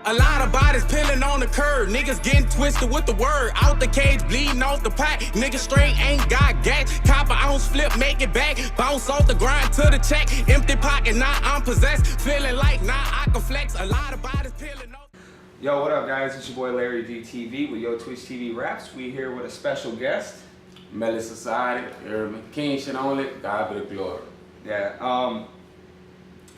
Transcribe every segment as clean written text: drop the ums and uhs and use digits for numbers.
A lot of bodies peeling on the curb. Niggas getting twisted with the word. Out the cage, bleeding off the pack. Niggas straight ain't got gas. Cop a ounce flip, make it back. Bounce off the grind to the check. Empty pocket, now I'm possessed. Feeling like now I can flex. A lot of bodies peeling off. Yo, what up, guys? It's your boy Larry DTV with YoTwitchTvRaps. We here with a special guest. Melle Society, King shit on it, God be the glory. Yeah,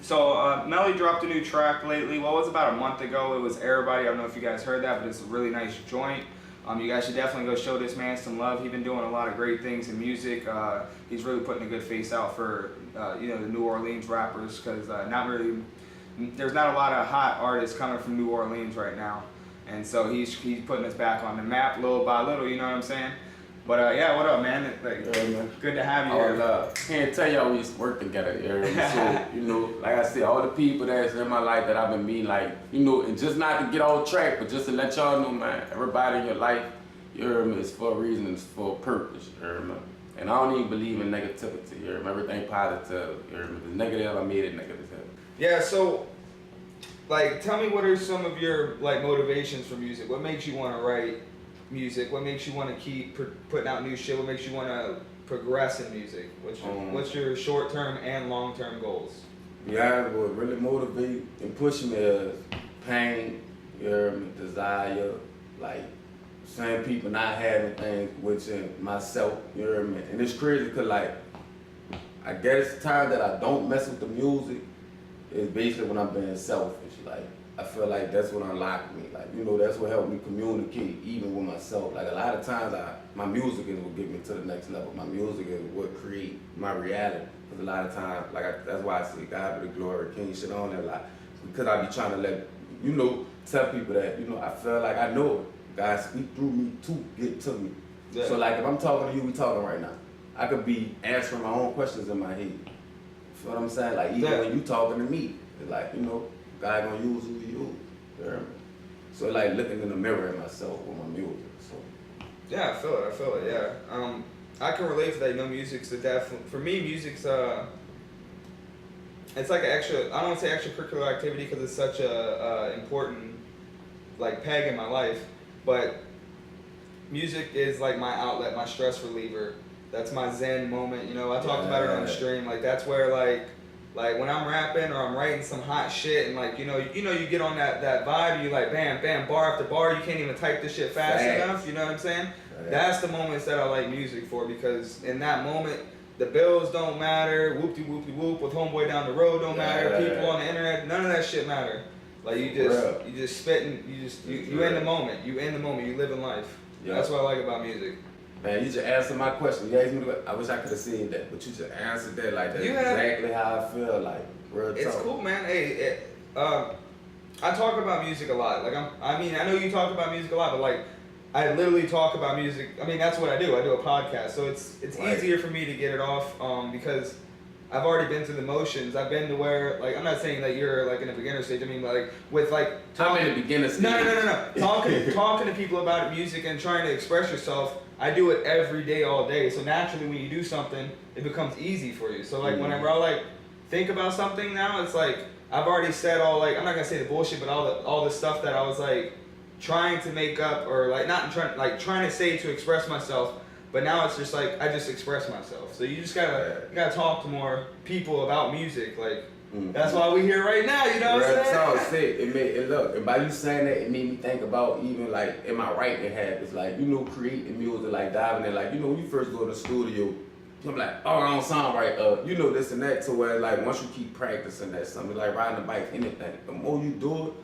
so Melle dropped a new track lately. Well, it was about a month ago. It was Everybody. I don't know if you guys heard that, but it's a really nice joint. You guys should definitely go show this man some love. He's been doing a lot of great things in music. He's really putting a good face out for the New Orleans rappers, because there's not a lot of hot artists coming from New Orleans right now, and so he's putting us back on the map little by little. You know what I'm saying? But yeah, what up, man? Man. Good to have you here. Can't tell y'all we used to work together. So, like I said, all the people that's in my life that I've been meeting, and just not to get off track, but just to let y'all know, man, everybody in your life, is for a reason, it's for a purpose, And I don't even believe in negativity, everything positive, The negative, I made it negative. Yeah, so, tell me what are some of your, motivations for music? What makes you want to write music? What makes you want to keep putting out new shit? What makes you want to progress in music? What's your short-term and long-term goals? Yeah, what really motivate and push me is pain, desire, seeing people not having things within myself, And it's crazy because I guess the time that I don't mess with the music is basically when I'm being selfish. I feel like that's what unlocked me. That's what helped me communicate even with myself. A lot of times my music is what get me to the next level. My music is what create my reality. Because a lot of times, that's why I say God be the glory, King shit on there a lot. Because I be trying to let, tell people that, I feel like I know it. God speak through me to get to me. Yeah. So if I'm talking to you, we talking right now. I could be answering my own questions in my head. You feel what I'm saying? Even when you talking to me, it's God gonna use who he use. So looking in the mirror at myself with my music. So yeah, I feel it. Yeah, I can relate to that. Music's definitely for me. Music's it's like an extra. I don't want to say extracurricular activity because it's such a important peg in my life. But music is my outlet, my stress reliever. That's my zen moment. I talked about it on the stream. That's where when I'm rapping or I'm writing some hot shit and you get on that vibe, you bam, bam, bar after bar, you can't even type this shit fast enough, you know what I'm saying? Right. That's the moments that I like music for, because in that moment, the bills don't matter, whoop-de-whoop-de-whoop, with homeboy down the road don't matter, people on the internet, none of that shit matter. You just spitting, you in the moment, you live in life. Yep. That's what I like about music. Man, you just answered my question. You asked me I wish I could have said that, but you just answered that that's exactly how I feel. Real talk. It's cool, man. Hey, I talk about music a lot. I know you talk about music a lot, but I literally talk about music. I mean, that's what I do. I do a podcast, so it's right. Easier for me to get it off because I've already been through the motions. I've been to where I'm not saying that you're in a beginner stage. I mean, with talking. I'm in the beginner stage. No. Talking to people about music and trying to express yourself. I do it every day, all day. So naturally, when you do something, it becomes easy for you. So whenever I think about something now, it's I've already said all I'm not gonna say the bullshit, but all the stuff that I was trying to make up or trying to say to express myself. But now it's just I just express myself. So you just gotta talk to more people about music. That's why we're here right now. You know what I'm saying? Look, and by you saying that, it made me think about even in my writing habits, creating music, diving in, when you first go to the studio, I'm I don't sound right, this and that, to where once you keep practicing that something, riding a bike, anything, the more you do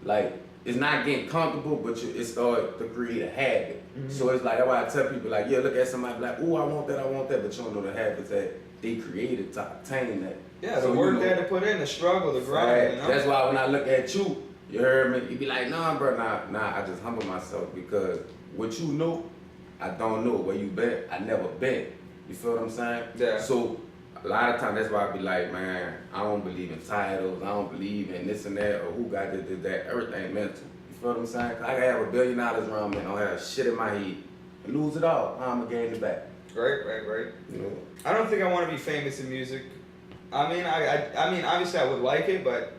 it, it's not getting comfortable, but it starts to create a habit. Mm-hmm. So it's that's why I tell people, look at somebody oh, I want that, but you don't know the habits that they created to obtain that. Yeah, the work there to put in, the struggle, the grind. That's why when I look at you, you heard me, you be nah, bro, nah, I just humble myself because what you know, I don't know. Where you been, I never been. You feel what I'm saying? Yeah. So a lot of times that's why I be man, I don't believe in titles, I don't believe in this and that, or who got this, that, everything mental. You feel what I'm saying? I can have $1 billion around me and I'll have shit in my head and lose it all. How I'm gonna gain it back? Right. I don't think I want to be famous in music. I mean, obviously I would like it, but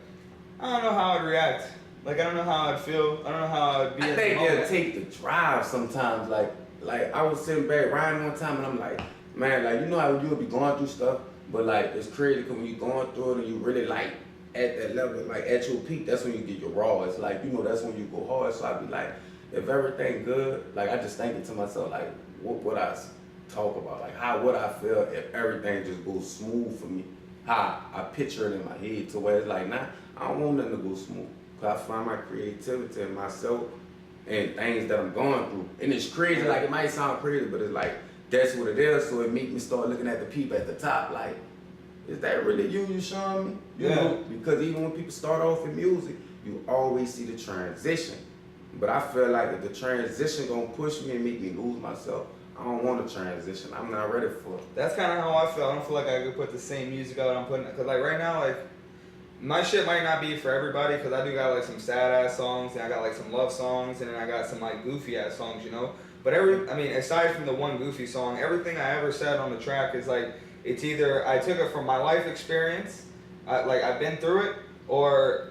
I don't know how I'd react. Like I don't know how I'd feel. I don't know how I'd be. I in think the it'll moment. take the drive sometimes. Like I was sitting back riding one time and I'm like, man, like you know how you'll be going through stuff, but like it's crazy because when you're going through it and you really like at that level, like at your peak, that's when you get your raw. It's like, you know, that's when you go hard. So I'd be like, if everything good, like I just thinking to myself, like what would I talk about? Like how would I feel if everything just goes smooth for me? How I picture it in my head to where it's like, nah, I don't want nothing to go smooth. Cause I find my creativity in myself and things that I'm going through. And it's crazy, like it might sound crazy, but it's like, that's what it is. So it make me start looking at the people at the top like, is that really you showing me? You know, because even when people start off in music, you always see the transition. But I feel like if the transition gonna push me and make me lose myself, I don't want to transition. I'm not ready for it. That's kind of how I feel. I don't feel like I could put the same music out I'm putting. Cause like right now, like my shit might not be for everybody. Cause I do got like some sad ass songs, and I got like some love songs, and then I got some like goofy ass songs, you know. But I mean, aside from the one goofy song, everything I ever said on the track is like, it's either I took it from my life experience, like I've been through it, or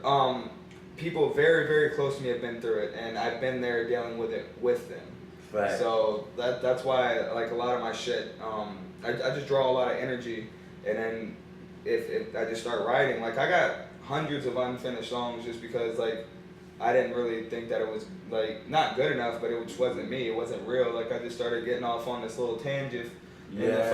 people very, very close to me have been through it, and I've been there dealing with it with them. Right. So that's why like a lot of my shit, I just draw a lot of energy, and then if I just start writing, like I got hundreds of unfinished songs just because like I didn't really think that it was like not good enough, but it just wasn't me. It wasn't real. Like I just started getting off on this little tangent in the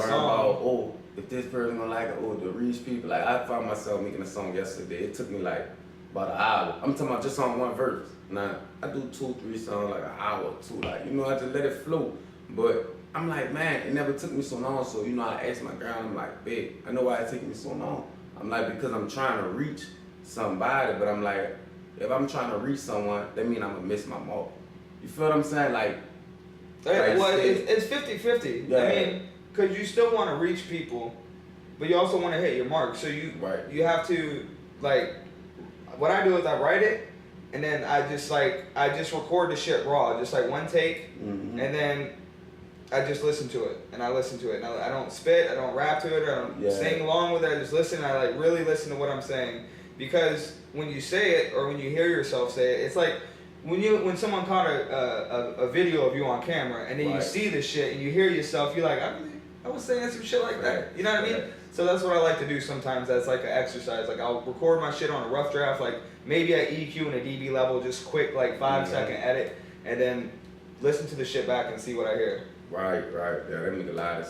song. About, if this person gonna like it, to reach people. Like I found myself making a song yesterday. It took me like about an hour. I'm talking about just on one verse. Now I do 2-3 songs like an hour or two. Like, you know, I just let it flow. But I'm like, man, it never took me so long. So, you know, I asked my girl, I'm like, babe, I know why it took me so long. I'm like, because I'm trying to reach somebody, but I'm like, if I'm trying to reach someone, that means I'm gonna miss my mark. You feel what I'm saying? Like Well, it's 50-50. Yeah. I mean, because you still want to reach people, but you also want to hit your mark. So you have to, like, what I do is I write it, and then I just record the shit raw, just like one take, and then I just listen to it, and I listen to it. And I don't spit, I don't rap to it, I don't sing along with it. I just listen, and I like really listen to what I'm saying, because when you say it or when you hear yourself say it, it's like when someone caught a video of you on camera, and then you see the shit and you hear yourself, you're like, I was saying some shit like that. You know what I mean? So that's what I like to do sometimes as like an exercise. Like I'll record my shit on a rough draft, like maybe at EQ and a dB level, just quick like 5-second edit, and then listen to the shit back and see what I hear. Right. Yeah, that make a lot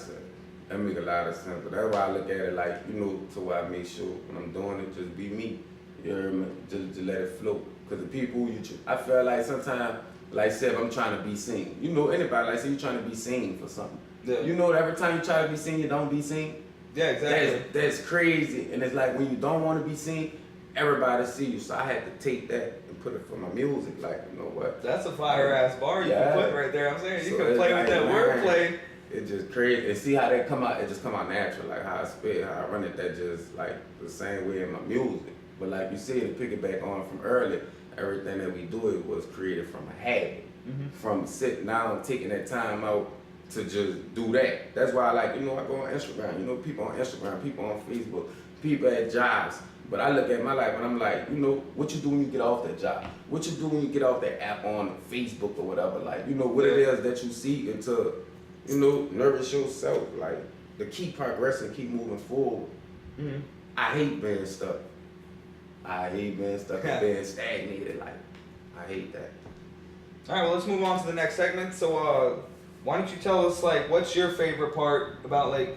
of sense. But that's why I look at it like, you know, to where I make sure when I'm doing it, just be me. You hear me? Just let it flow. Because the people I feel like sometimes, like say if I'm trying to be seen, you know, anybody, like say you're trying to be seen for something. Yeah. You know, every time you try to be seen, you don't be seen. Yeah, exactly. That's crazy. And it's like when you don't want to be seen, everybody see you. So I had to take that and put it for my music. Like, you know what? That's a fire ass bar you can put right there. I'm saying you can play with that wordplay. It's just crazy. And see how that come out, it just come out natural. Like how I spit, how I run it, that just like the same way in my music. But like you said, to pick it back on from earlier, everything that we do, it was created from a habit. From sitting down, taking that time out to just do that. That's why I like, you know, I go on Instagram. You know, people on Instagram, people on Facebook, people at jobs. But I look at my life and I'm like, you know, what you do when you get off that job? What you do when you get off that app on Facebook or whatever? Like, you know, what it is that you seek and to, you know, nourish yourself. Like, to keep progressing, keep moving forward. I hate being stuck. And being stagnated. Like, I hate that. All right, well, let's move on to the next segment. So, why don't you tell us, like, what's your favorite part about, like,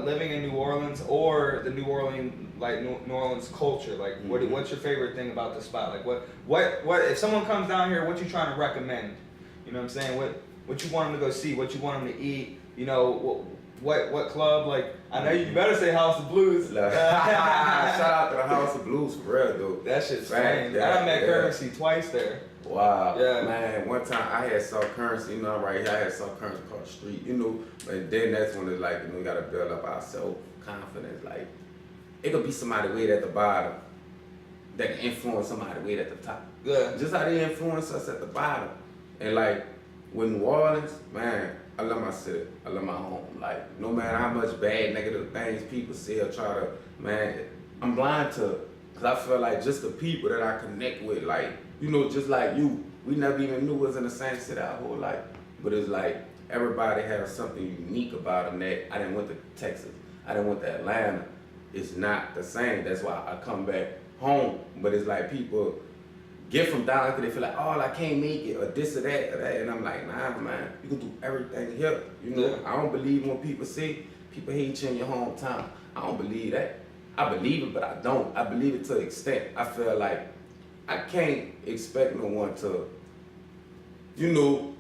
living in New Orleans or the New Orleans culture? Like, what's your favorite thing about the spot? Like, what if someone comes down here, what you trying to recommend? You know what I'm saying? What you want them to go see? What you want them to eat? You know, what club? Like, I know you better say House of Blues. Shout out to the House of Blues for real, though. That shit's strange. I met Currency twice there. Wow. Yeah. Man, one time I had saw Currency, you know, right here, I had saw Currency across the street, you know, and then that's when it's like, you know, we gotta build up our self-confidence. Like, it could be somebody way at the bottom that can influence somebody way at the top. Yeah. Just how they influence us at the bottom. And like, with New Orleans, man, I love my city. I love my home. Like, no matter how much bad, negative things people say or try to, man, I'm blind to Cause I feel like just the people that I connect with, like, you know, just like you, we never even knew was in the same city our whole life. But it's like everybody has something unique about them that I didn't went to Texas, I didn't went to Atlanta. It's not the same. That's why I come back home. But it's like people get from down because they feel like, oh, I can't make it, or this or that. And I'm like, nah, man, you can do everything here. You know, Yeah. I don't believe when people say people hate you in your hometown. I don't believe that. I believe it, but I don't. I believe it to an extent. I feel like I can't expect no one to, you know,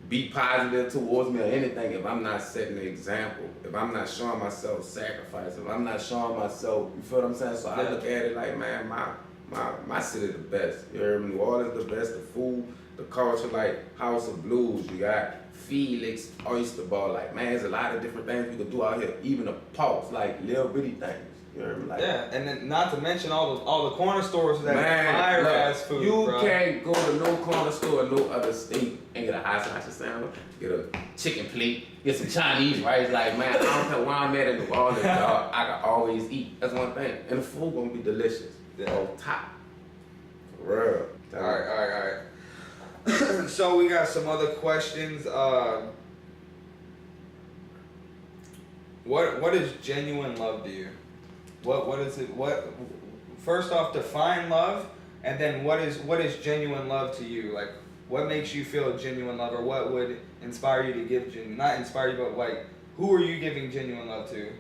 be positive towards me or anything if I'm not setting an example, if I'm not showing myself sacrifice, if I'm not showing myself, you feel what I'm saying? So I look at it like, man, my city the best. You heard me? New Orleans the best, the food, the culture, like House of Blues, you got Felix, Oyster Bar, like, man, there's a lot of different things we can do out here, even the parks, like little bitty things. You heard me? Like, yeah, and then not to mention all the corner stores that man, fire look, ass food. you bro. can't go to no corner store in no other state and get a hot sausage sandwich, get a chicken plate, get some Chinese rice. Like, man, I don't care where I'm at in New Orleans, dog. I can always eat. That's one thing. And the food gonna be delicious. Yeah. On top. For real. All right. So we got some other questions. What is genuine love to you? What is it? What first off, define love, and then what is genuine love to you? Like, what makes you feel genuine love, or what would inspire you to give not inspire you, but like, who are you giving genuine love to?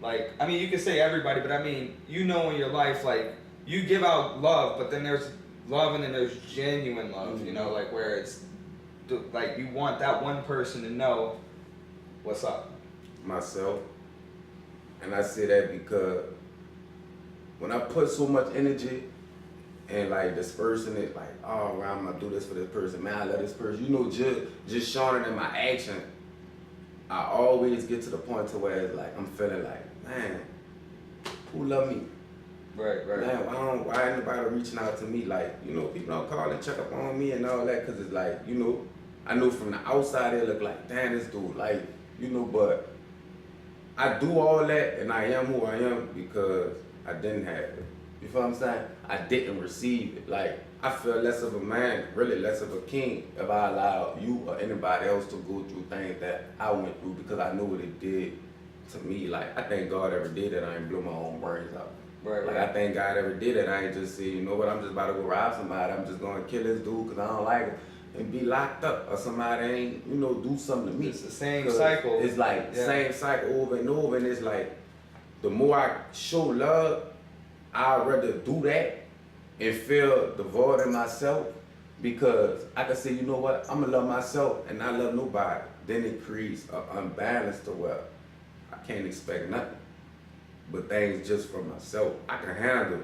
Like, I mean, you could say everybody, but I mean, you know, in your life, like, you give out love, but then there's love, and then there's genuine love. You know, like where it's like you want that one person to know what's up. Myself. And I say that because when I put so much energy and like this person is like, oh, well, I'm gonna do this for this person, man, I love this person, you know, just showing it in my action, I always get to the point to where it's like I'm feeling like, man, who love me? Right. Man, why ain't nobody reaching out to me? Like, you know, people don't call and check up on me and all that, cause it's like, you know, I know from the outside it look like, damn, this dude, like, you know, but I do all that and I am who I am because I didn't have it. You feel what I'm saying? I didn't receive it. Like, I feel less of a man, really less of a king, if I allow you or anybody else to go through things that I went through because I know what it did to me. Like, I thank God ever did that. I ain't blew my own brains out. Right. Like, I thank God ever did it. I ain't just say, you know what, I'm just about to go rob somebody. I'm just going to kill this dude because I don't like him and be locked up, or somebody ain't, you know, do something to me. It's the same cycle. It's like same cycle over and over, and it's like the more I show love, I'd rather do that and feel the void in myself, because I can say, you know what, I'm gonna love myself and not love nobody. Then it creates an unbalance to where I can't expect nothing but things just for myself. I can handle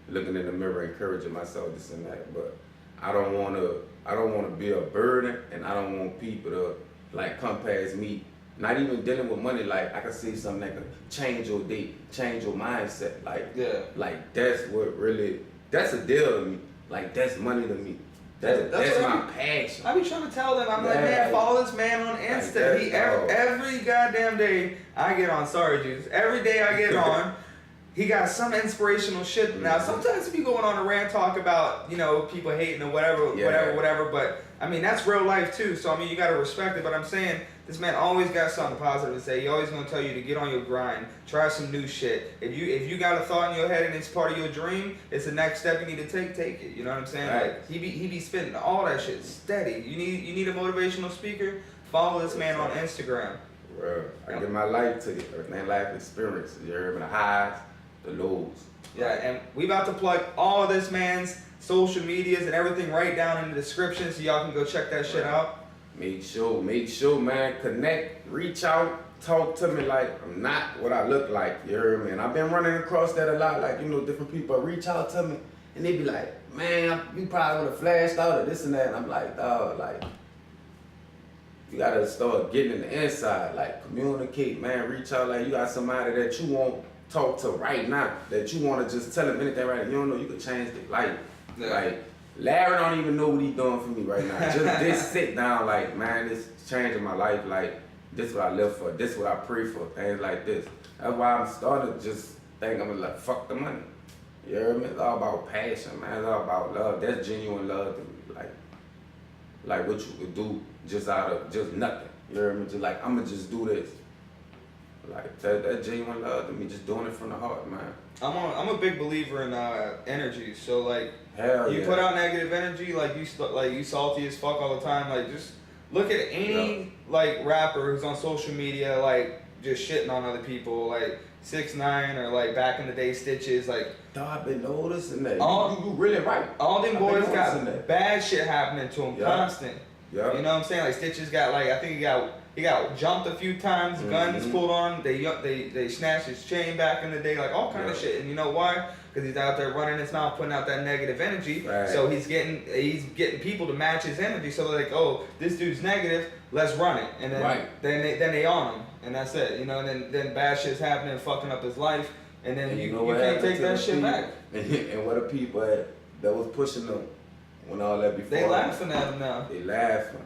looking in the mirror, encouraging myself, this and that, but I don't wanna be a burden, and I don't want people to like come past me. Not even dealing with money, like I can see something that can change your day, change your mindset. Like that's what really, that's a deal to me. Like that's money to me. That's my passion. I be trying to tell them, I'm like, man, follow this man on Insta. He every goddamn day I get on, sorry dudes, every day I get on, he got some inspirational shit. Now sometimes he be going on a rant talk about, you know, people hating or whatever, but I mean that's real life too, so I mean you gotta respect it. But I'm saying this man always got something positive to say. He always gonna tell you to get on your grind, try some new shit. If you got a thought in your head and it's part of your dream, it's the next step you need to take it. You know what I'm saying? Right. Like he be spitting all that shit steady. You need a motivational speaker? Follow this man on Instagram. Bro, I give my life to you, everything, life experience. You heard me, the highs, the lows. Yeah, and we about to plug all of this man's social medias and everything right down in the description, so y'all can go check that shit out. Make sure, man, connect, reach out, talk to me like I'm not what I look like, you heard me? And I've been running across that a lot, like, you know, different people reach out to me, and they be like, man, you probably would have flashed out or this and that, and I'm like, dawg, like, you gotta start getting in the inside, like, communicate, man, reach out, like, you got somebody that you won't talk to right now, that you wanna just tell them anything right now, you don't know, you could change their life. Yeah. Like, Larry don't even know what he's doing for me right now. Just this sit down, like, man, this changing my life. Like, this is what I live for. This is what I pray for. Things like this. That's why I'm starting to just think I'm like, fuck the money. You hear me? It's all about passion, man. It's all about love. That's genuine love to me. Like what you could do just out of just nothing. You hear me? Just like, I'ma just do this. Like that genuine love to me, just doing it from the heart, man. I'm a big believer in energy. So like, Hell you yeah. put out negative energy, like you salty as fuck all the time. Like just look at any like rapper who's on social media, like just shitting on other people, like 6ix9ine or like back in the day Stitches, like. Dog, I've been noticing that. All- You really right. All them I've been boys got noticing that. bad shit happening to them, Yeah. constant. Yeah. You know what I'm saying? Like Stitches got like, I think he got jumped a few times, guns pulled on him. They snatched his chain back in the day, like all kind of shit. And you know why? Because he's out there running his mouth, putting out that negative energy. Right. So he's getting people to match his energy. So they're like, oh, this dude's negative, let's run it. And then then they on him, and that's it. You know, and then bad shit's happening, fucking up his life, and then you can't take that shit back. And what the people that was pushing them when all that before. They laughing at him now. They laughing.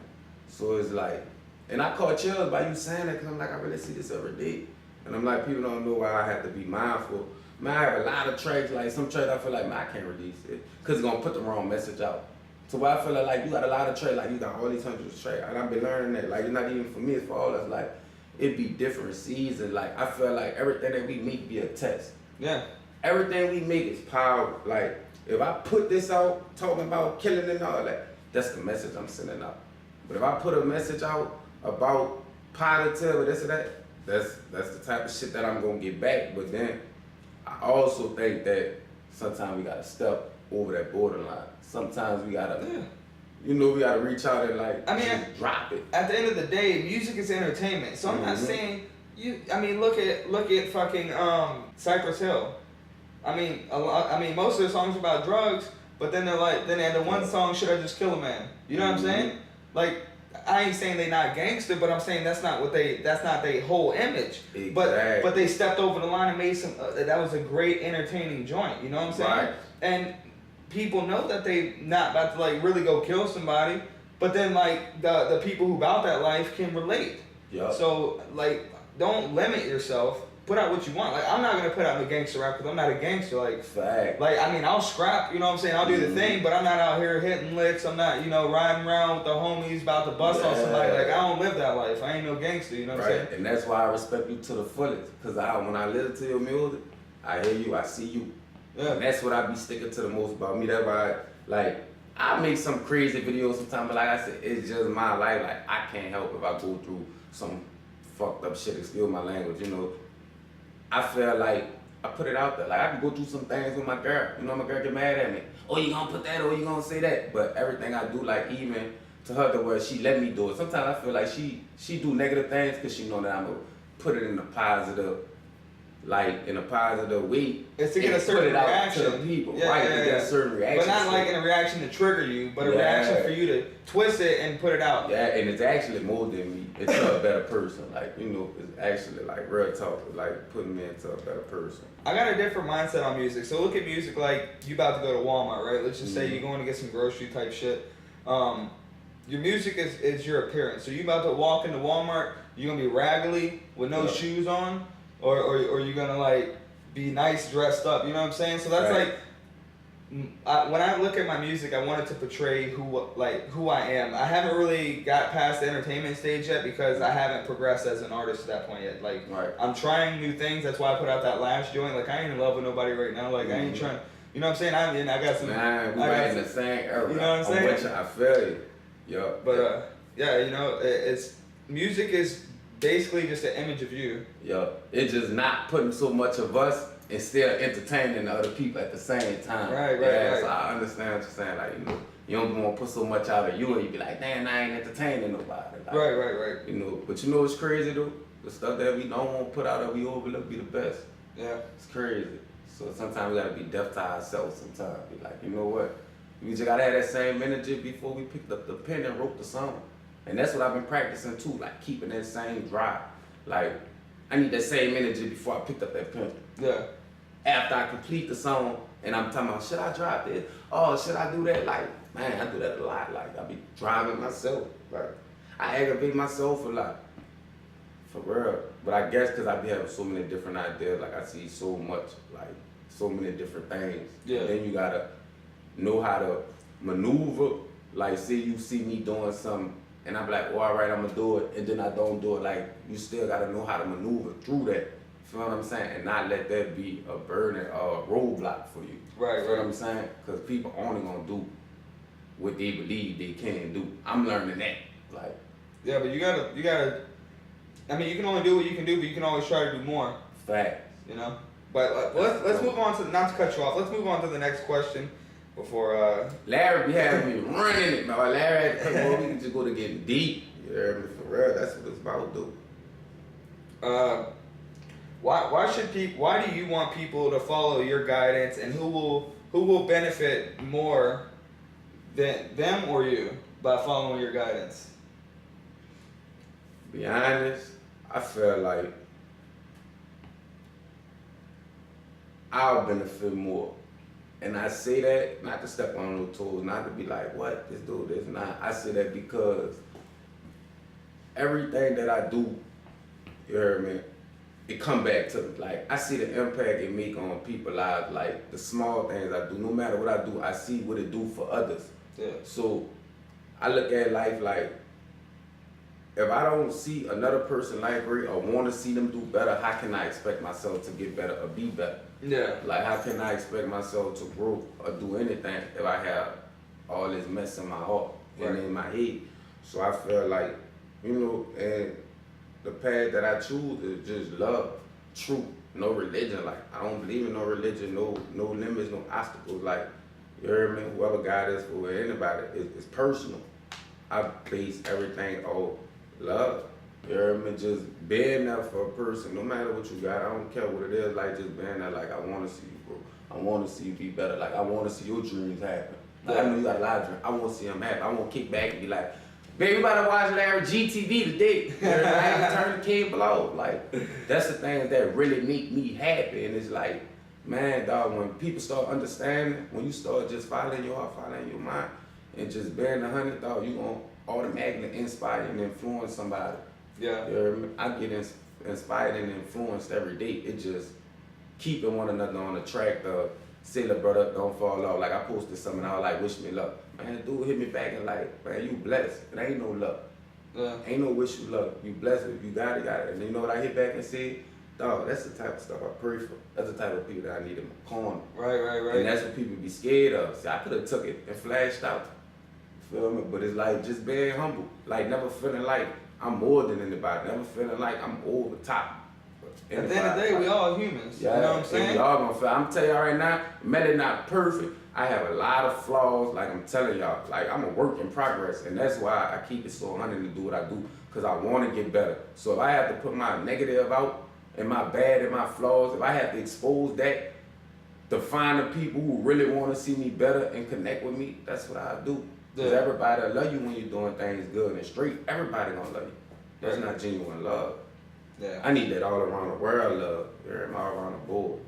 So it's like, and I caught chills by you saying that because I'm like, I really see this every day. And I'm like, people don't know why I have to be mindful. Man, I have a lot of tracks, like some tracks I feel like, man, I can't release it because it's going to put the wrong message out. So why I feel like you got a lot of tracks, like you got all these hundreds of tracks. And I've been learning that, like it's not even for me, it's for all of us. Like, it be different seasons. Like, I feel like everything that we make be a test. Yeah. Everything we make is power. Like, if I put this out, talking about killing and all that, that's the message I'm sending out. But if I put a message out about positive or this or that, that's the type of shit that I'm gonna get back. But then I also think that sometimes we gotta step over that borderline. Sometimes we gotta, we gotta reach out and like, just drop it. At the end of the day, music is entertainment. So I'm not saying look at fucking Cypress Hill. Most of the songs are about drugs, but then they're like, then the one song, Should I Just Kill a Man? You know what I'm saying? Like, I ain't saying they not gangster, but I'm saying that's not their whole image. Exactly. But they stepped over the line and made some. That was a great entertaining joint. You know what I'm saying? Right. And people know that they not about to like really go kill somebody, but then like the people who about that life can relate. Yep. So like, don't limit yourself. Put out what you want. Like, I'm not gonna put out a gangster rap because I'm not a gangster. Like, fact. Like, I'll scrap. You know what I'm saying? I'll do the thing, but I'm not out here hitting licks. I'm not, riding around with the homies about to bust on somebody. Like, I don't live that life. I ain't no gangster. You know what I'm saying? And that's why I respect you to the fullest. Cause when I listen to your music, I hear you. I see you. Yeah. And that's what I be sticking to the most about me. That's why, I make some crazy videos sometimes, but like I said, it's just my life. Like, I can't help if I go through some fucked up shit, excuse my language, I feel like I put it out there. Like, I can go through some things with my girl. My girl get mad at me. Oh, you gonna put that, or you gonna say that? But everything I do, like, even to her, the where she let me do it. Sometimes I feel like she do negative things because she know that I'm gonna put it in a positive, in a positive way. It's to get a certain reaction to the people, to get a certain reaction. But not like in a reaction to trigger you, but a reaction for you to twist it and put it out. Yeah, and it's actually molding me into a better person. It's actually like real talk, like putting me into a better person. I got a different mindset on music. So look at music like you about to go to Walmart, right? Let's just say you're going to get some grocery type shit. Your music is your appearance. So you about to walk into Walmart, you're gonna be raggedy with no shoes on, or you're gonna be nice dressed up. You know what I'm saying? So that's when I look at my music, I wanted to portray who I am. I haven't really got past the entertainment stage yet because I haven't progressed as an artist at that point yet. I'm trying new things. That's why I put out that last joint. I ain't in love with nobody right now. I ain't trying. You know what I'm saying? I got some. Man, we right in the same era. You know what I'm saying? Which I feel you. Yeah. But it's music is basically just an image of you. Yeah. It's just not putting so much of us and still entertaining the other people at the same time. Right. So I understand what you're saying. You don't want to put so much out of you and you be like, damn, I ain't entertaining nobody. Right. But what's crazy though? The stuff that we don't want to put out that we overlook be the best. Yeah. It's crazy. So sometimes we gotta be deaf to ourselves sometimes. Be like, you know what? We just gotta have that same energy before we picked up the pen and wrote the song. And that's what I've been practicing too, keeping that same drive. I need that same energy before I picked up that pen. Yeah. After I complete the song and I'm talking about, should I drop this? Oh, should I do that? Man, I do that a lot. I be driving myself. I aggravate myself a lot. For real. But I guess because I be having so many different ideas, I see so much, so many different things. Yeah. And then you gotta know how to maneuver. Like, say you see me doing something, and I'm like, well, all right, I'm gonna do it, and then I don't do it. Like, you still gotta know how to maneuver through that. Feel what I'm saying? And not let that be a burden or a roadblock for you. Right, Feel what I'm saying? Because people only gonna do what they believe they can do. I'm learning that. Like, yeah, but you gotta. I mean, you can only do what you can do, but you can always try to do more. facts. You know. But let's move on to, not to cut you off. Let's move on to the next question before. Larry be having me running it, man. Larry had to come over. We can just go to getting deep. You hear me? For real, that's what it's about to do. Why do you want people to follow your guidance, and who will benefit more than them or you by following your guidance? Be honest, I feel like I'll benefit more. And I say that not to step on no toes, not to be like, what, this dude, this not. I say that because everything that I do, you heard me, it come back to me. Like, I see the impact it make on people's lives. Like, the small things I do, no matter what I do, I see what it do for others. Yeah. So I look at life like, if I don't see another person life great or want to see them do better, how can I expect myself to get better or be better? Yeah. Like, how can I expect myself to grow or do anything if I have all this mess in my heart and in my head? So I feel like, you know, and the path that I choose is just love, truth, no religion. Like, I don't believe in no religion, no limits, no obstacles. Like, you heard me? Whoever God is for anybody, it's personal. I base everything on love. You heard me? Just being there for a person, no matter what you got. I don't care what it is. Like, just being there. Like, I want to see you grow. I want to see you be better. Like, I want to see your dreams happen. Like, I know you got a lot of dreams. I want to see them happen. I want to kick back and be like, baby, we about to watch Larry GTV today. You heard me? I ain't turn the cable off. Like, that's the things that really make me happy. And it's like, man, dog, when people start understanding, when you start just following your heart, following your mind, and just bearing 100, dog, you gonna automatically inspire and influence somebody. Yeah. You heard me? I get inspired and influenced every day. It just keeping one another on the track of, say, look, brother, don't fall off. Like, I posted something, I was like, wish me luck. Man, dude hit me back and like, man, you blessed. It ain't no luck. Yeah. Ain't no wish you luck. You blessed. If you got it, got it. And you know what I hit back and said? Dog, that's the type of stuff I pray for. That's the type of people that I need in my corner. Right. And that's what people be scared of. See, I could have took it and flashed out. Feel me? But it's like just being humble. Like, never feeling like I'm more than anybody. Never feeling like I'm over the top. At the end of the day, we all humans. Yeah, you know what I'm saying? We all gonna feel. I'm telling y'all right now, Melle not perfect. I have a lot of flaws. Like, I'm telling y'all, like, I'm a work in progress, and that's why I keep it so 100 to do what I do, because I want to get better. So if I have to put my negative out and my bad and my flaws, if I have to expose that to find the people who really want to see me better and connect with me, that's what I do. Because everybody will love you when you're doing things good and straight. Everybody gonna love you. That's not genuine love. Yeah. I need that all around the world love. All around the board.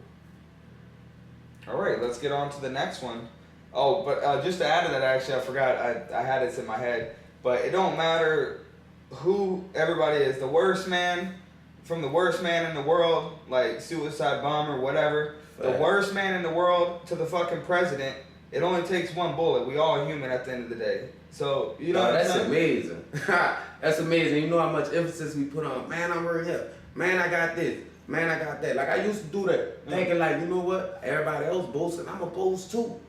All right, let's get on to the next one. Oh, but just to add to that, actually, I forgot. I had this in my head. But it don't matter who everybody is. The worst man, from the worst man in the world, like suicide bomber, whatever. The worst man in the world to the fucking president. It only takes one bullet. We all human at the end of the day. So, you know what I'm saying? Amazing. That's amazing. You know how much emphasis we put on, man, I'm right here. Man, I got this. Man, I got that. Like, I used to do that. Thinking like, you know what? Everybody else boasting. I'm going to boast too.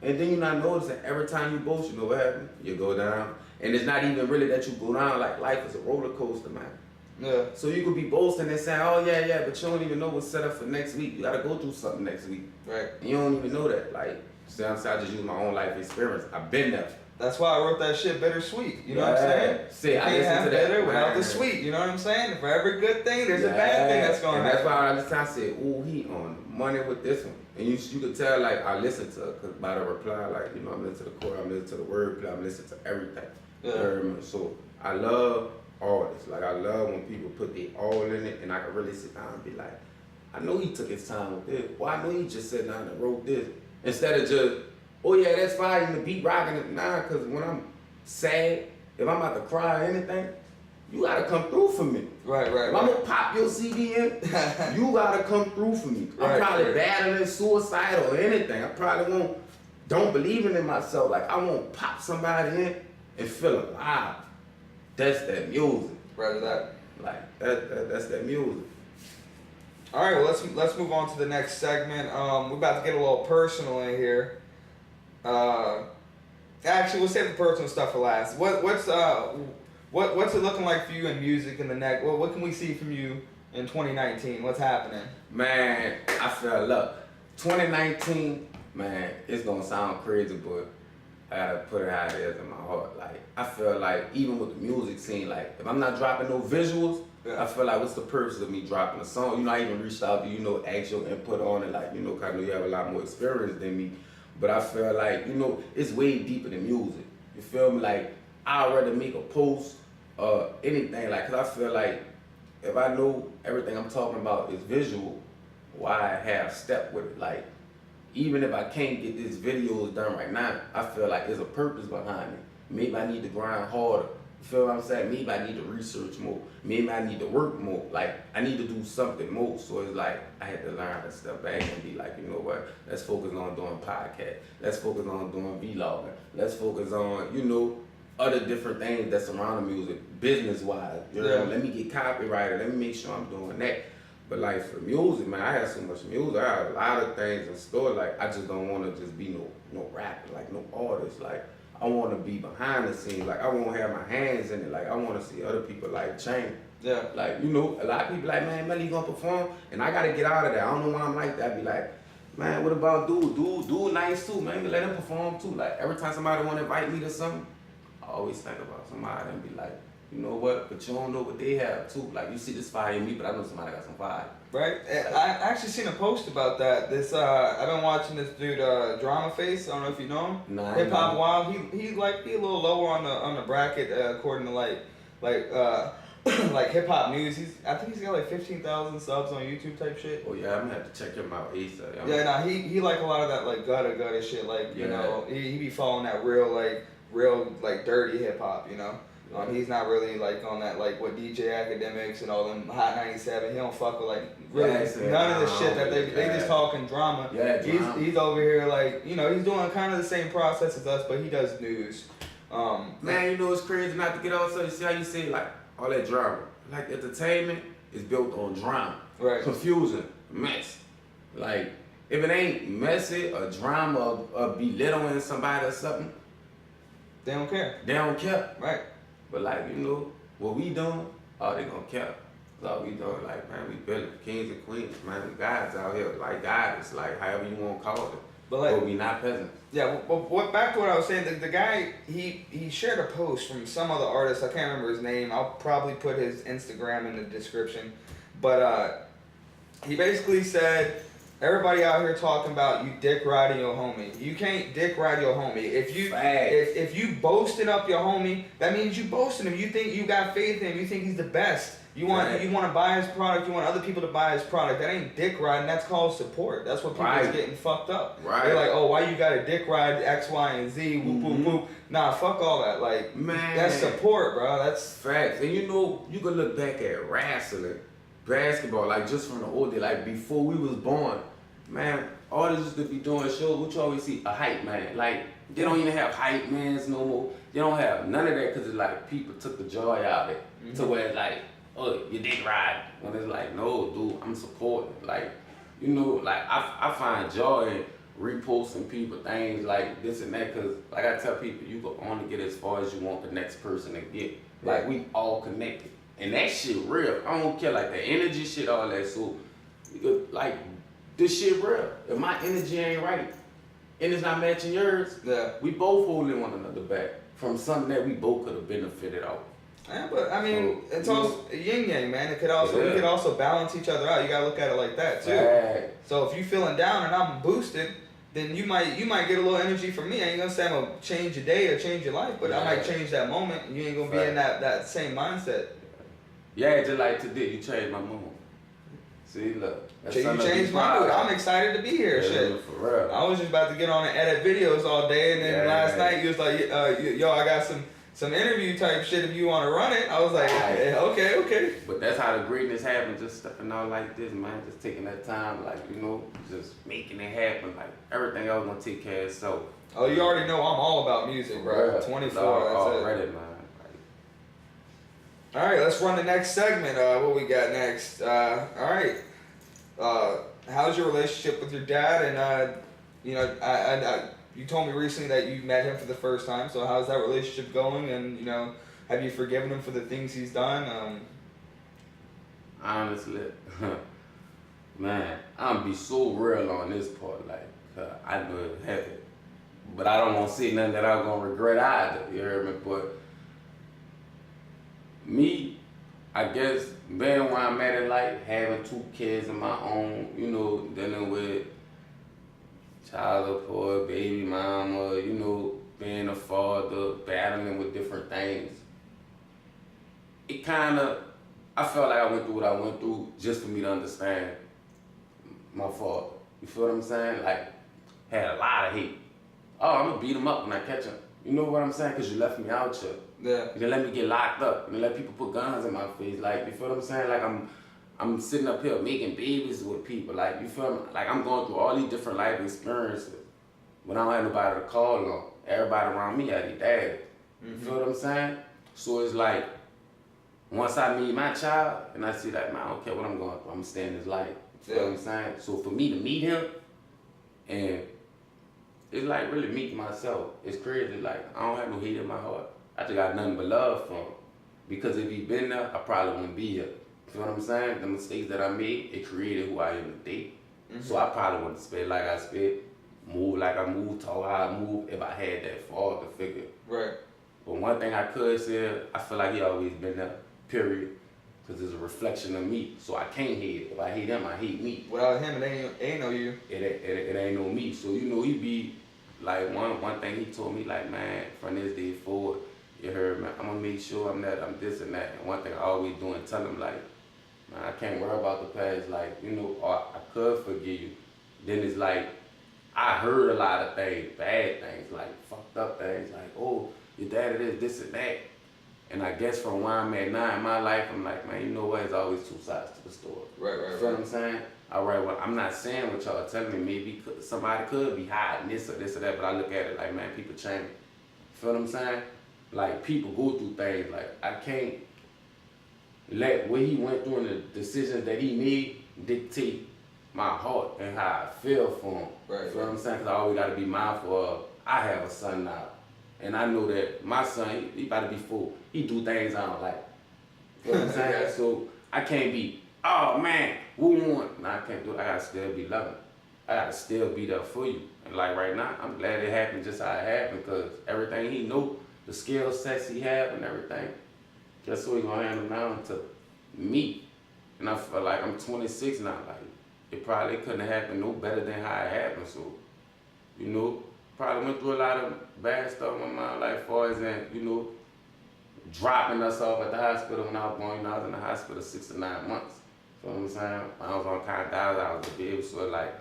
And then you're not noticing every time you boast, you know what happens? You go down. And it's not even really that you go down. Like, life is a roller coaster, man. Yeah. So you could be boasting and saying, oh, yeah, but you don't even know what's set up for next week. You got to go through something next week. Right. And you don't even know that. Like, see, I just use my own life experience. I've been there. That's why I wrote that shit bittersweet. You know what I'm saying? See, I can't listen have to that. bitter without the sweet. You know what I'm saying? For every good thing, there's a bad thing that's going to happen. That's why I just said, ooh, he on money with this one. And you could tell, like, I listen to it, because by the reply, like, you know, I'm listening to the chord, I'm listening to the wordplay, I'm listening to everything. Yeah. So I love all this. Like, I love when people put their all in it, and I can really sit down and be like, I know he took his time with this. Well, I know he just sat down and wrote this. Instead of just, oh yeah, that's fine, and the beat rocking it. Nah, because when I'm sad, if I'm about to cry or anything, you gotta come through for me. Right. If I'm gonna pop your CD in, you gotta come through for me. I'm probably battling suicide or anything. I probably don't believe in myself. Like I won't pop somebody in and feel alive. That's that music. Right, that. Like that's that music. All right, well let's move on to the next segment. We're about to get a little personal in here. Actually, we'll save the personal stuff for last. What's it looking like for you in music in the next? Well, what can we see from you in 2019? What's happening? Man, I feel luck. 2019, man, it's gonna sound crazy, but I gotta put it how it is in my heart. Like I feel like even with the music scene, like if I'm not dropping no visuals, I feel like what's the purpose of me dropping a song? You know, I even reached out to ask your input on it. Like cause I know you have a lot more experience than me, but I feel like it's way deeper than music. You feel me? Like I'd rather make a post or anything. Like cause I feel like if I know everything I'm talking about is visual, why have step with it? Like even if I can't get these videos done right now, I feel like there's a purpose behind it. Maybe I need to grind harder. You feel what I'm saying? Maybe I need to research more. Maybe I need to work more. Like, I need to do something more. So it's like, I had to learn to step back and be like, you know what? Let's focus on doing podcasts. Let's focus on doing vlogging. Let's focus on, other different things that surround the music, business-wise. You know? Let me get copyrighted. Let me make sure I'm doing that. But like for music, man, I have so much music. I have a lot of things in store. Like, I just don't want to just be no rapper, like no artist. Like, I want to be behind the scenes. Like, I won't have my hands in it. Like, I want to see other people like change. Yeah. Like, a lot of people like, man, Melle, you gonna perform? And I gotta get out of there. I don't know why I'm like that. I be like, man, what about dude? Dude nice too, man. Let him perform too. Like, every time somebody want to invite me to something, I always think about somebody and be like, you know what? But you don't know what they have too. Like, you see this fire in me, but I know somebody got some fire. Right. I actually seen a post about that. This I've been watching this dude Drama Face. I don't know if you know him. Nah, Hip Hop Wild. He's like a little lower on the bracket according to like like hip hop news. I think he's got like 15,000 subs on YouTube type shit. Oh yeah, I'm gonna have to check him out ASAP. Yeah, nah, he like a lot of that like gutter shit. Like he be following that real dirty hip hop. He's not really like on that like what DJ Academics and all them Hot 97. He don't fuck with like really none of the shit that they just talking drama. Yeah, he's over here like he's doing kind of the same process as us, but he does news. Man, it's crazy not to get on. So you see how you say like all that drama, like entertainment is built on drama, right? Confusion, mess. Like if it ain't messy or drama or belittling somebody or something, they don't care. They don't care, right? But like, what we doing, they gonna care. That's all we doing. Like, man, we building kings and queens, man. We guys out here, like gods, like however you want to call it. But we not peasants. Yeah, well, back to what I was saying, the guy, he shared a post from some other artist, I can't remember his name. I'll probably put his Instagram in the description. But he basically said, everybody out here talking about you dick riding your homie. You can't dick ride your homie. If you boasting up your homie, that means you boasting him. You think you got faith in him. You think he's the best. You want to buy his product. You want other people to buy his product. That ain't dick riding. That's called support. That's what people is getting fucked up. Right. They're like, oh, why you got a dick ride X, Y, and Z? Whoop, whoop, whoop. Nah, fuck all that. Like, man, that's support, bro. That's facts. And you can look back at wrestling, basketball, like just from the old day, like before we was born. Man, artists used to be doing shows, what you always see, a hype man. Like, they don't even have hype mans no more. They don't have none of that because it's like people took the joy out of it. To where it's like, oh, you dick ride. When it's like, no, dude, I'm supporting. Like, like I find joy in reposting people things like this and that because, like I tell people, you can only get as far as you want the next person to get. Like, we all connected. And that shit real. I don't care, like the energy shit, all that. So, like, this shit real. If my energy ain't right and it's not matching yours, we both holding one another back from something that we both could have benefited out. Yeah, but I mean, it's also yin yang, man. It could also we could also balance each other out. You gotta look at it like that too. Right. So if you feeling down and I'm boosted, then you might get a little energy from me. I ain't gonna say I'm gonna change your day or change your life, but I might change that moment. And you ain't gonna be in that same mindset. Yeah, just like today, you changed my mood. See, look. You changed my mood. I'm excited to be here. Shit. For real. I was just about to get on and edit videos all day, and then last night you was like, yo, I got some some interview type shit if you want to run it. I was like, Right. okay. But that's how the greatness happens, just stepping out like this, man. Just taking that time, like, you know, just making it happen. Like, everything else gonna take care of itself. Oh, you already know I'm all about music, bro. 24, that's already, it. man. All right, let's run the next segment. What we got next? All right. How's your relationship with your dad? And you know, you told me recently that you met him for the first time. So how's that relationship going? And you know, have you forgiven him for the things he's done? Honestly, man, I'm gonna be so real on this part. Like, I know it happened, but I don't want to say nothing that I'm gonna regret either. You heard me? But me, I guess being where I'm at in life, having 2 kids of my own, you know, dealing with child support, baby mama, you know, being a father, battling with different things. It I felt like I went through what I went through just for me to understand my father. You feel what I'm saying? Like, had a lot of hate. Oh, I'm gonna beat him up when I catch him. You know what I'm saying? Because you left me out here. Yeah. You didn't let me get locked up. You didn't let people put guns in my face. Like, you feel what I'm saying? Like, I'm sitting up here making babies with people. Like, you feel me? Like, I'm going through all these different life experiences when I don't have nobody to call on. Everybody around me had their dad. You feel what I'm saying? So it's like, once I meet my child, and I see like, man, I don't care what I'm going through. I'm gonna stay in his life. You feel what I'm saying? So for me to meet him, and it's like really meeting myself. It's crazy. Like, I don't have no hate in my heart. I just got nothing but love for him. Because if he been there, I probably wouldn't be here. You feel what I'm saying? The mistakes that I made, it created who I am today. So I probably wouldn't spit like I spit, move like I move, talk how I move, if I had that father figure. Right. But one thing I could say, I feel like he always been there, period. Because it's a reflection of me. So I can't hate it. If I hate him, I hate me. Without him, it ain't no you. It ain't no me. So, you know, he be, like, one thing he told me, like, man, from this day forward, you heard, man, I'm gonna make sure I'm this and that. And one thing I always do and tell him, like, man, I can't worry about the past. Like, you know, I could forgive you. Then it's like, I heard a lot of things, bad things, like fucked up things, like, oh, your dad is this and that. And I guess from where I'm at now in my life, I'm like, man, you know what? There's always 2 sides to the story. Right. You feel what I'm saying? All right, well, I'm not saying what y'all are telling me. Maybe somebody could be hiding this or that, but I look at it like, man, people change. You feel what I'm saying? Like, people go through things. Like, I can't let what he went through and the decisions that he made dictate my heart and how I feel for him. Right. You feel what I'm saying? Because I always got to be mindful of, I have a son now. And I know that my son, he about to be full. He do things I don't like. You know what I'm saying? So I can't be, oh man, who won? No, I can't do it. I gotta still be loving. I gotta still be there for you. And like right now, I'm glad it happened just how it happened, because everything he knew, the skill sets he had and everything, guess what he gonna hand him down to me. And I feel like I'm 26 now. Like, it probably couldn't have happened no better than how it happened. So, you know, probably went through a lot of bad stuff in my life, as far as in, you know, dropping us off at the hospital when I was born. You know, I was in the hospital 6 to 9 months. You know what I'm saying? I was on kind of dialysis, I was a baby, so like,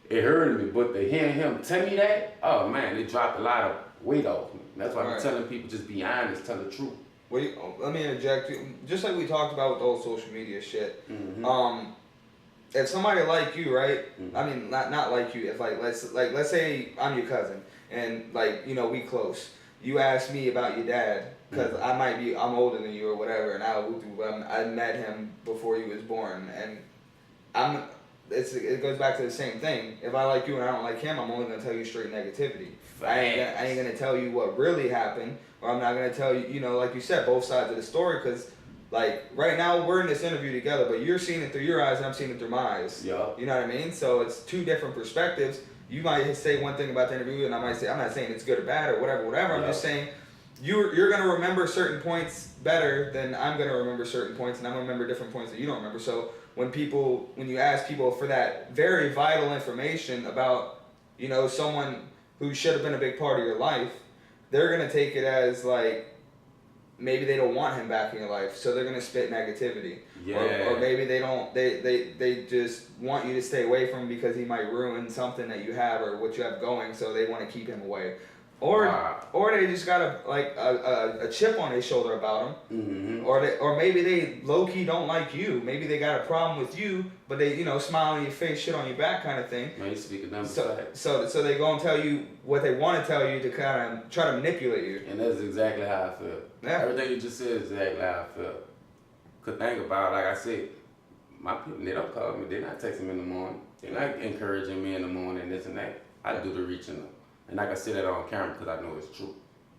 it hurt me. But to hear him tell me that, oh man, it dropped a lot of weight off me. That's why I'm telling people, just be honest, tell the truth. Well, let me interject. Just like we talked about with the whole social media shit. If somebody like you, right? I mean, not like you. If let's say I'm your cousin, and like, you know, we close. You ask me about your dad, because I'm older than you or whatever, and I met him before he was born, and it goes back to the same thing. If I like you and I don't like him, I'm only gonna tell you straight negativity. I ain't gonna tell you what really happened, or I'm not gonna tell you, you know, like you said, both sides of the story, because like right now we're in this interview together, but you're seeing it through your eyes and I'm seeing it through my eyes. Yeah. You know what I mean? So it's 2 different perspectives. You might say one thing about the interview, and I might say, I'm not saying it's good or bad or whatever. I'm just saying you're gonna remember certain points better than I'm gonna remember certain points, and I'm gonna remember different points that you don't remember. So when you ask people for that very vital information about, you know, someone who should have been a big part of your life, they're gonna take it as like, maybe they don't want him back in your life, so they're gonna spit negativity. Yeah. Or maybe they don't. They just want you to stay away from him because he might ruin something that you have or what you have going, so they want to keep him away. Or they just got a chip on their shoulder about them, or maybe they low key don't like you. Maybe they got a problem with you, but they smile on your face, shit on your back, kind of thing. Man, you speaking numbers. So they gonna tell you what they want to tell you to kind of try to manipulate you. And that's exactly how I feel. Yeah. Everything you just said is exactly how I feel. Could think about, like I said, my people, they don't call me, they're not texting me in the morning, they're not encouraging me in the morning, this and that. I do the reaching out. And I can say that on camera because I know it's true.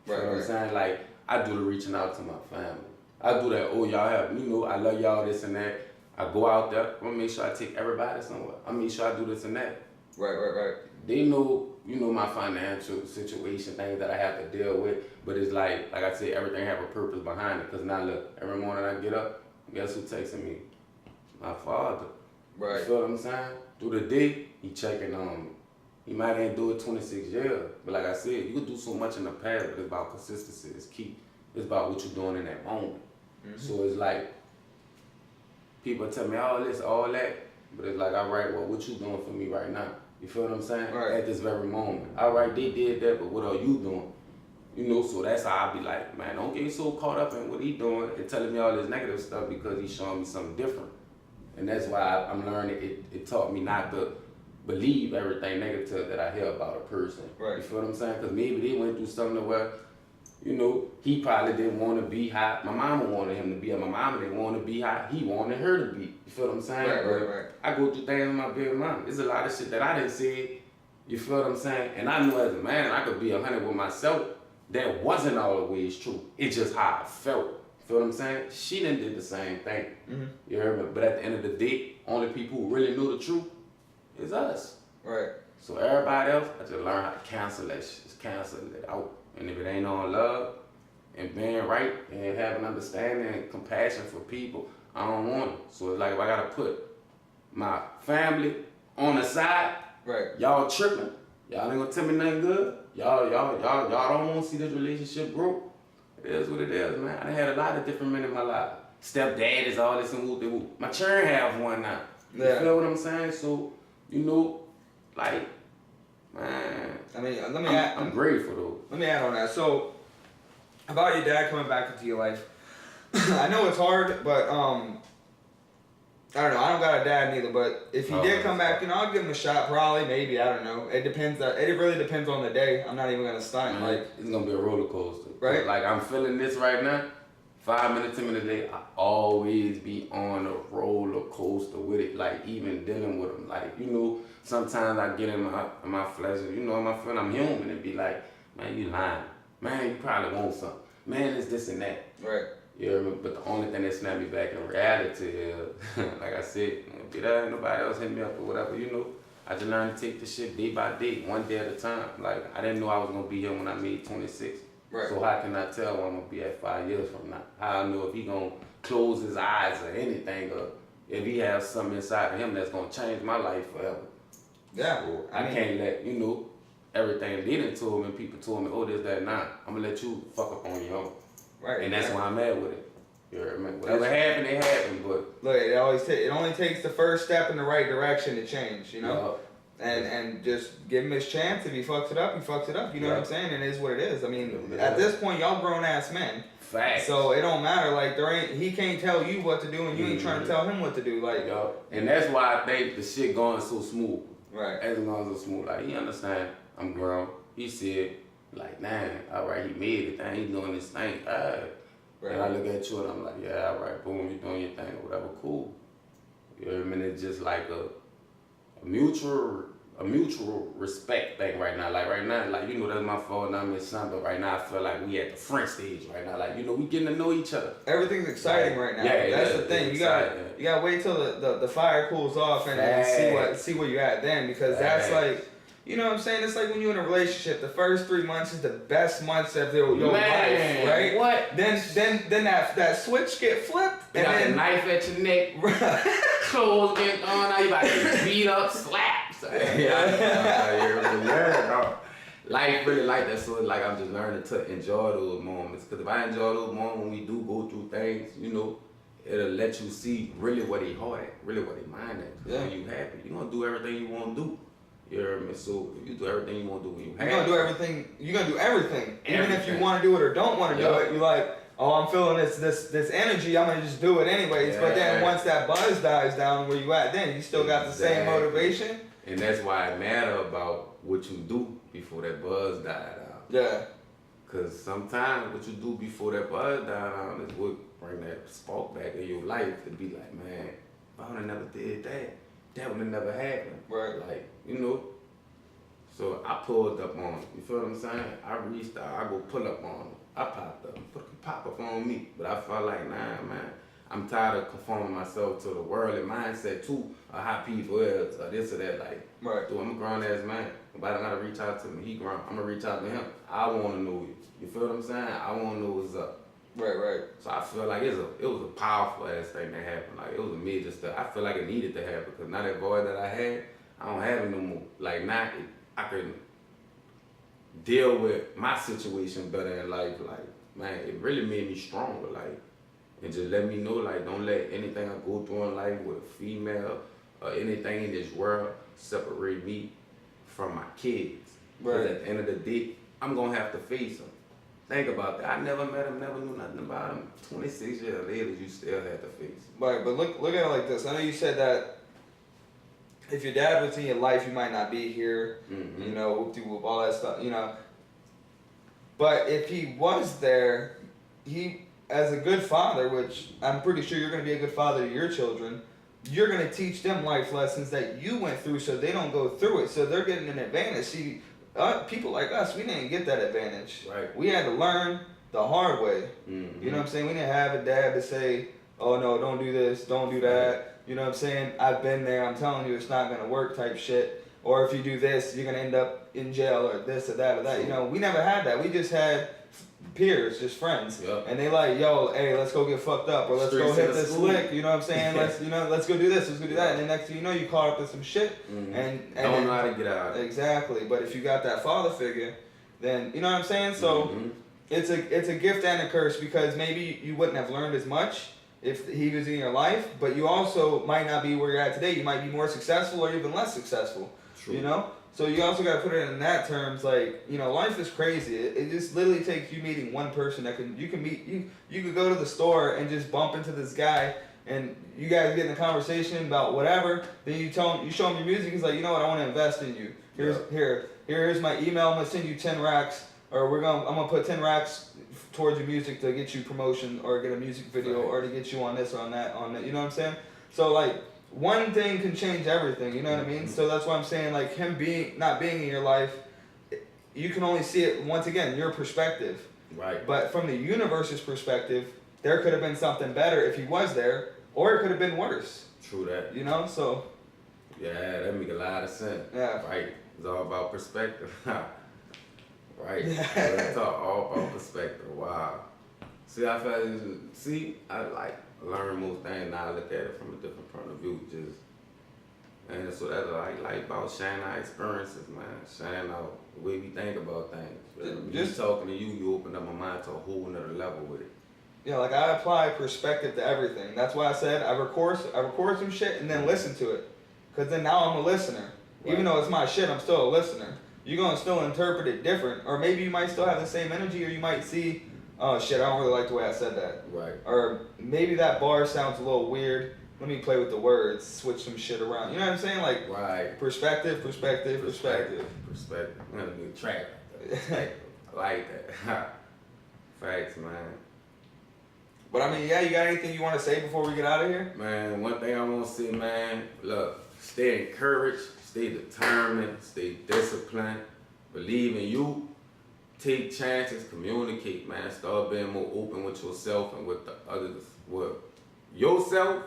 You know what I'm saying? Like, I do the reaching out to my family. I do that, oh, y'all have, I love y'all, this and that. I go out there, I'm gonna make sure I take everybody somewhere. I make sure I do this and that. Right. They know, my financial situation, things that I have to deal with, but it's like I said, everything have a purpose behind it. Because now look, every morning I get up, guess who texting me? My father. Right. You feel what I'm saying? Through the day, he checking on me. He might ain't do it 26 years, but like I said, you can do so much in the past, but it's about consistency, it's key. It's about what you're doing in that moment. So it's like, people tell me all this, all that, but it's like, all right, well, what you doing for me right now? You feel what I'm saying? Right. At this very moment. All right, they did that, but what are you doing? So that's how I be like, man, don't get so caught up in what he doing and telling me all this negative stuff because he's showing me something different. And that's why I'm learning, it taught me not to believe everything negative that I hear about a person. Right. You feel what I'm saying? Because maybe they went through something where, he probably didn't want to be hot. My mama wanted him to be, my mama didn't want to be hot. He wanted her to be. You feel what I'm saying? Right. I go through things with my baby mama. There's a lot of shit that I didn't say. You feel what I'm saying? And I know as a man, I could be 100 with myself. That wasn't always true. It's just how I felt. You feel what I'm saying? She done did the same thing. You heard me? But at the end of the day, only people who really know the truth is us. Right. So everybody else, I just learn how to cancel that shit. Just cancel it out. And if it ain't on love and being right and having understanding and compassion for people, I don't want it. So it's like if I gotta put my family on the side, y'all tripping, y'all ain't gonna tell me nothing good. Y'all don't want to see this relationship grow. It is what it is, man. I had a lot of different men in my life. Stepdad is all this and whoop. My children have one now. You feel what I'm saying? So, like, man. I mean, I'm grateful though. Let me add on that. So, about your dad coming back into your life, I know it's hard, but I don't know. I don't got a dad neither, but if he did come back, I'll give him a shot. Probably, maybe. I don't know. It depends. It really depends on the day. I'm not even gonna stunt. Man, it's gonna be a roller coaster. Right. Like I'm feeling this right now. 5 minutes, 10 minutes a day, I always be on a roller coaster with it. Like even dealing with them. Like sometimes I get in my flesh. I'm human and be like, man, you lying. Man, you probably want something. Man, it's this and that. Right. Yeah, but the only thing that snapped me back in reality is, like I said, if there ain't nobody else hit me up or whatever, I just learned to take the shit day by day, one day at a time. Like, I didn't know I was going to be here when I made 26. Right. So how can I tell where I'm going to be at 5 years from now? How I know if he going to close his eyes or anything, or if he has something inside of him that's going to change my life forever. Yeah. So I can't let, everything they done told me and people told me, oh, this, that, nah. I'm going to let you fuck up on your own. Right. And that's why I'm at with it. You heard me? Whatever happened, it happened, but... Look, it only takes the first step in the right direction to change, And just give him his chance. If he fucks it up, he fucks it up. You know what I'm saying? And it is what it is. I mean, at this point, y'all grown-ass men. Facts. So it don't matter. Like, he can't tell you what to do, and you ain't trying to tell him what to do. Like, And that's why I think the shit going so smooth. Right. As going so smooth. Like, he understand I'm grown. He said... Like, man, all right, he made it, thing, he doing his thing, all right. Right. And I look at you and I'm like, yeah, all right, boom, you doing your thing or whatever, cool. You know what I mean? It's just like a mutual respect thing right now. Like right now, like, that's my fault and I'm his son, but right now I feel like we at the front stage right now. Like, we getting to know each other. Everything's exciting right now. Yeah, that's the thing. You gotta wait till the fire cools off and see where you at then, because that's like, you know what I'm saying? It's like when you're in a relationship, the first 3 months is the best months of your life, right? What? Then that switch get flipped, and got then the knife at your neck, clothes getting thrown out, you about to get beat up, slaps. Life really like that, so it's like I'm just learning to enjoy those moments. Because if I enjoy those moments when we do go through things, it'll let you see really what they heart at, really what they mind at. When you happy, you're gonna do everything you want to do. You heard me? So if you do everything you want to do when you have You're gonna do everything. You're gonna do everything. Even if you Everything. want to do it or don't want to do Yup. it, you're like, oh, I'm feeling this energy. I'm gonna just do it anyways. But then Yeah. once that buzz dies down, where you at? Then you still got the same Exactly. motivation. And that's why it matter about what you do before that buzz died out. Yeah. Cause sometimes what you do before that buzz died out is what bring that spark back in your life to be like, man, if I would have never did that, that would have never happened. Right. Like, you know. So I pulled up on him. You feel what I'm saying? I reached out, I go pull up on him. I popped up. Fucking pop up on me. But I felt like, nah, man. I'm tired of conforming myself to the worldly mindset too, of how people is, or this or that. Like, Right. dude, I'm a grown ass man. Nobody gotta reach out to me. He grown. I'm gonna reach out to him. I wanna know you. You feel what I'm saying? I wanna know what's up. Right. So I feel like it was a powerful ass thing that happened. Like it was a major stuff. I feel like it needed to happen because now that void that I had, I don't have it no more. Like now I can deal with my situation better in life. Like man, it really made me stronger. Like and just let me know like don't let anything I go through in life with a female or anything in this world separate me from my kids. Because Right. at the end of the day, I'm gonna have to face them. Think about that. I never met him, never knew nothing about him. 26 years later, you still had to face him. Right. But look at it like this. I know you said that if your dad was in your life, you might not be here. Mm-hmm. You know, whoop-de-whoop, all that stuff. You know. But if he was there, he, as a good father, which I'm pretty sure you're going to be a good father to your children, you're going to teach them life lessons that you went through so they don't go through it. So they're getting an advantage. See, people like us, we didn't get that advantage. Right. We had to learn the hard way. Mm-hmm. You know what I'm saying? We didn't have a dad to say, oh no, don't do this, don't do that. You know what I'm saying? I've been there, I'm telling you it's not going to work type shit. Or if you do this, you're going to end up in jail or this or that or that. You know, we never had that. We just had peers, just friends. Yep. And they like, yo, hey, let's go get fucked up or let's Streets go hit in the this school. lick. You know what I'm saying? Let's go do this, let's go do that. And then next thing you know, you caught up with some shit. Mm-hmm. And Don't then, know how to get out of it. exactly. But if you got that father figure, then you know what I'm saying? So Mm-hmm. it's a gift and a curse because maybe you wouldn't have learned as much if he was in your life, but you also might not be where you're at today. You might be more successful or even less successful. True. You know? So you also got to put it in that terms, like, you know, life is crazy. It just literally takes you meeting one person that you could go to the store and just bump into this guy and you guys get in a conversation about whatever, then you show him your music, he's like, you know what, I want to invest in you. Here's my email, I'm gonna send you 10 racks, or I'm gonna put 10 racks towards your music to get you promotion or get a music video or to get you on this or on that, you know what I'm saying? So like one thing can change everything, you know what I mean? So that's why I'm saying like him not being in your life, you can only see it once again, your perspective. Right. But from the universe's perspective, there could have been something better if he was there, or it could have been worse. True that. You know, so Yeah, that make a lot of sense. Yeah. Right. It's all about perspective. Right. Yeah. Real talk, all about perspective. Wow. See, I like learn most things now. I look at it from a different point of view. And so that's what I like about sharing our experiences, man. Sharing out the way we think about things. Just talking to you, you open up my mind to a whole nother level with it. yeah, like I apply perspective to everything. That's why I said I record some shit and then listen to it, cause then now I'm a listener. Right. Even though it's my shit, I'm still a listener. You're gonna still interpret it different, or maybe you might still have the same energy, or you might see, oh shit, I don't really like the way I said that. Right. Or maybe that bar sounds a little weird. Let me play with the words, switch some shit around. You know what I'm saying? Like Right. perspective. Perspective. I'm gonna do a track like that. Perspective. I like that. Facts, man. But I mean, yeah, you got anything you want to say before we get out of here? Man, one thing I want to say, man, look, stay encouraged, stay determined, stay disciplined, believe in you, take chances, communicate, man. Start being more open with yourself and with the others, with yourself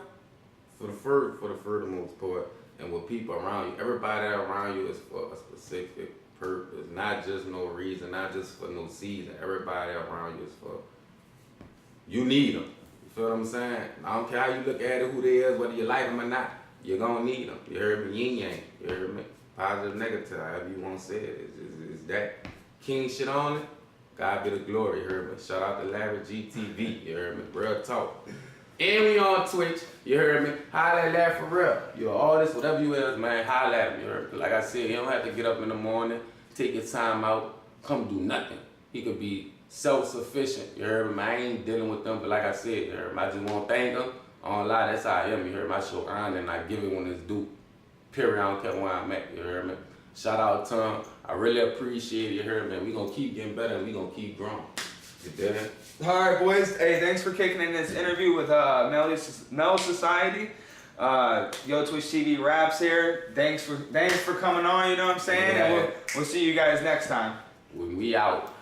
for the furthermost part, and with people around you. Everybody around you is for a specific purpose, not just no reason, not just for no season. Everybody around you is for, you need them. You feel what I'm saying? I don't care how you look at it, who they is, whether you like them or not. You're gonna need them. You heard me? Yin yang. You heard me? Positive, negative, however you want to say it. It's that king shit on it. God be the glory. You heard me? Shout out to Larry GTV. You heard me? Real talk. And we on Twitch, you heard me? Holla at that for real. You're an artist, whatever you is, man, holla at him, you heard me? Like I said, you don't have to get up in the morning, take your time out, come do nothing. He could be self-sufficient, you heard me? I ain't dealing with them, but like I said, you heard me? I just want to thank him. I don't lie, that's how I am, you heard me? I show honor and I give it when it's due. Period, I don't care where I'm at, you heard me? Shout out to him. I really appreciate it, you heard me? We gonna keep getting better and we gonna keep growing. You dig it? All right, boys. Hey, thanks for kicking in this interview with Melle Society. YoTwitchTvRaps here. Thanks for coming on. You know what I'm saying? Yeah. And we'll see you guys next time. We out.